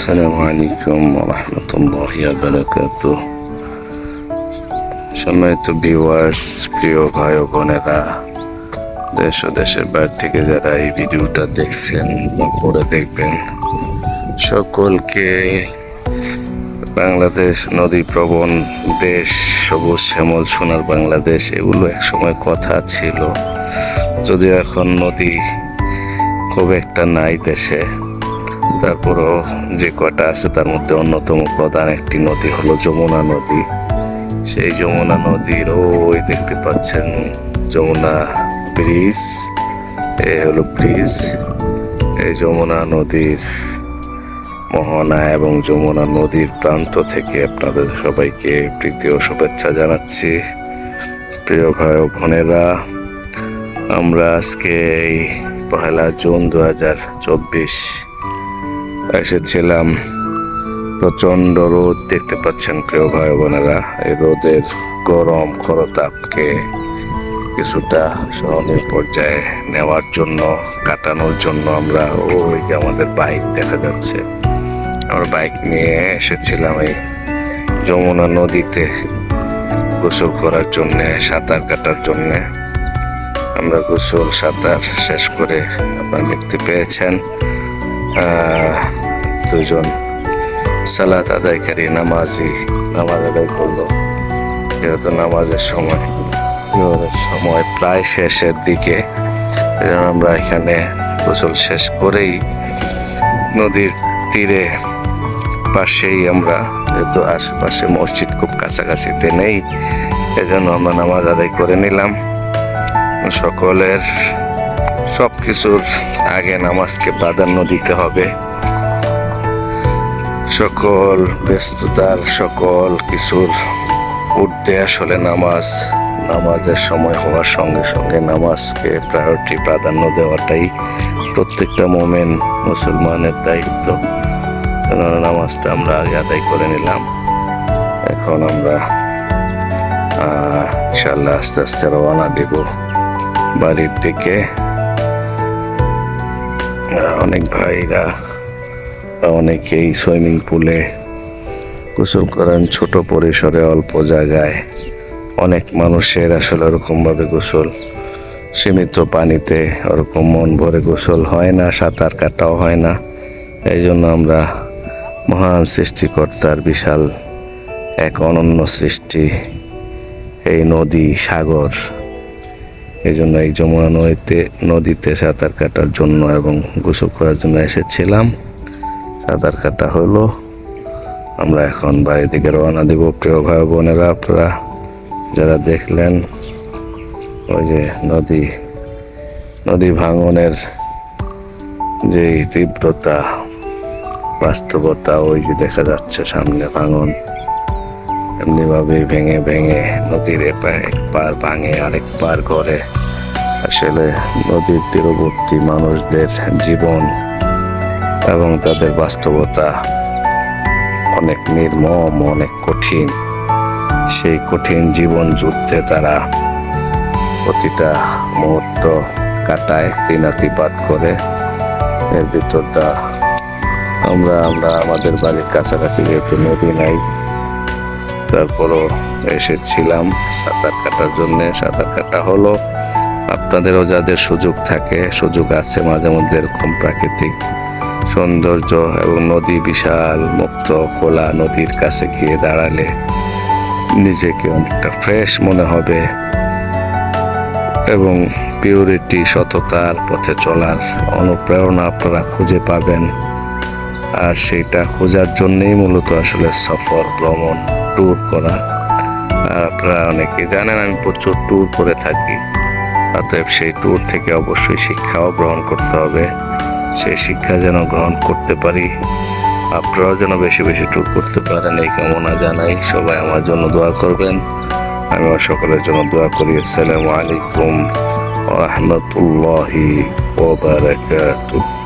আসসালামু আলাইকুম ওয়া রাহমাতুল্লাহি ওয়া বারাকাতুহু। সম্মানিত ভিউয়ার্স, প্রিয় ভাই ও বোনেরা, দেশ ও দেশের বাইরে থেকে যারা এই ভিডিওটা দেখছেন বা পরে দেখবেন, সকলকে বাংলাদেশ নদী প্রবণ দেশ, সবুজ শ্যামল সোনার বাংলাদেশ, এগুলো একসময় কথা ছিল। যদিও এখন নদী খুব একটা নাই দেশে, তারপরও যে কটা আছে তার মধ্যে অন্যতম প্রধান একটি নদী হলো যমুনা নদী। সেই যমুনা নদীর ওই দেখতে পাচ্ছেন যমুনা ব্রিজ, এই হলো ব্রিজ। এই যমুনা নদীর মোহনা এবং যমুনা নদীর প্রান্ত থেকে আপনাদের সবাইকে প্রীতি ও শুভেচ্ছা জানাচ্ছি। প্রিয় ভাই ও বোনেরা, আমরা আজকে এই 1 জুন 2024 এসেছিলাম। প্রচণ্ড রোদ দেখতে পাচ্ছেন প্রিয় ভাই বোনেরা। এই রোদের গরম খরতাপকে কিছুটা সহনীয় পর্যায়ে নেওয়ার জন্য, কাটানোর জন্য আমরা ওই যে আমাদের বাইক দেখা যাচ্ছে, আমরা বাইক নিয়ে এসেছিলাম এই যমুনা নদীতে গোসল করার জন্যে, সাঁতার কাটার জন্যে। আমরা গোসল সাঁতার শেষ করে আপনারা দেখতে পেয়েছেন দুজন সালাত আদায়কারী নামাজ আদায় করলো। যেহেতু নামাজের সময় প্রায় শেষের দিকে, আমরা এখানে গোসল শেষ করেই নদীর তীরে পাশেই, আমরা যেহেতু আশেপাশে মসজিদ খুব কাছাকাছিতে নেই, এজন্য আমরা নামাজ আদায় করে নিলাম। সকলের সব কিছুর আগে নামাজকে প্রাধান্য দিতে হবে। সকল ব্যস্ততার, সকল কিছুর ঊর্ধ্বে আসলে নামাজের সময় হওয়ার সঙ্গে সঙ্গে নামাজকে প্রাধান্য দেওয়াটাই প্রত্যেকটা মুসলমানের দায়িত্ব। নামাজটা আমরা আগে আদায় করে নিলাম। এখন আমরা ইনশাআল্লাহ আস্তে আস্তে রওনা দেব বাড়ির দিকে। অনেক ভাইরা অনেকেই সুইমিং পুলে গোসল করেন, ছোট পরিসরে অল্প জায়গায়। অনেক মানুষের আসলে ওরকমভাবে গোসল, সীমিত পানিতে ওরকম মন ভরে গোসল হয় না, সাঁতার কাটাও হয় না। এই জন্য আমরা মহান সৃষ্টিকর্তার বিশাল এক অনন্য সৃষ্টি এই নদী, সাগর, এই জন্য এই যমুনা নদীতে সাঁতার কাটার জন্য এবং গোসল করার জন্য এসেছিলাম। সাঁতার কাটা হলো, আমরা এখন বাড়ি থেকে রওনা দেব। প্রিয় ভাই বোনেরা, আপনারা যারা দেখলেন ওই যে নদী ভাঙনের যে তীব্রতা, বাস্তবতা, ওই যে দেখা যাচ্ছে সামনে ভাঙন, এমনিভাবে ভেঙে ভেঙে নদীর এক পার ভাঙে আরেক পার করে। আসলে নদীর তীরবর্তী মানুষদের জীবন এবং তাদের বাস্তবতা অনেক নির্মম, অনেক কঠিন। সেই কঠিন জীবন যুদ্ধে তারা প্রতিটা মুহূর্ত কাটায় দিনাতিপাত করে। এর ভিতরটা আমরা আমাদের বাড়ির কাছাকাছি যেহেতু নদী নাই, তারপরও এসেছিলাম সাঁতার কাটার জন্যে। সাঁতার কাটা হলো। আপনাদেরও যাদের সুযোগ আছে মাঝে মধ্যে এরকম প্রাকৃতিক সৌন্দর্য এবং নদী বিশাল মুক্ত খোলা নদীর কাছে গিয়ে দাঁড়ালে নিজেকে অনেকটা ফ্রেশ মনে হবে এবং পিউরিটি, সততার পথে চলার অনুপ্রেরণা আপনারা খুঁজে পাবেন। আর সেইটা খোঁজার জন্যেই মূলত আসলে সফর, ভ্রমণ, ট্যুর করা। আর আপনারা অনেকেই জানেন আমি প্রচুর ট্যুর করে থাকি, অতএব সেই ট্যুর থেকে অবশ্যই শিক্ষাও গ্রহণ করতে হবে। সেই শিক্ষা যেন গ্রহণ করতে পারি, আপনারাও যেন বেশি বেশি ট্যুর করতে পারেন, এই কামনা জানাই। সবাই আমার জন্য দোয়া করবেন, আমিও সকলের জন্য দোয়া করি। আসসালামু আলাইকুম ওয়া রাহমাতুল্লাহি ওয়া বারাকাতুহু।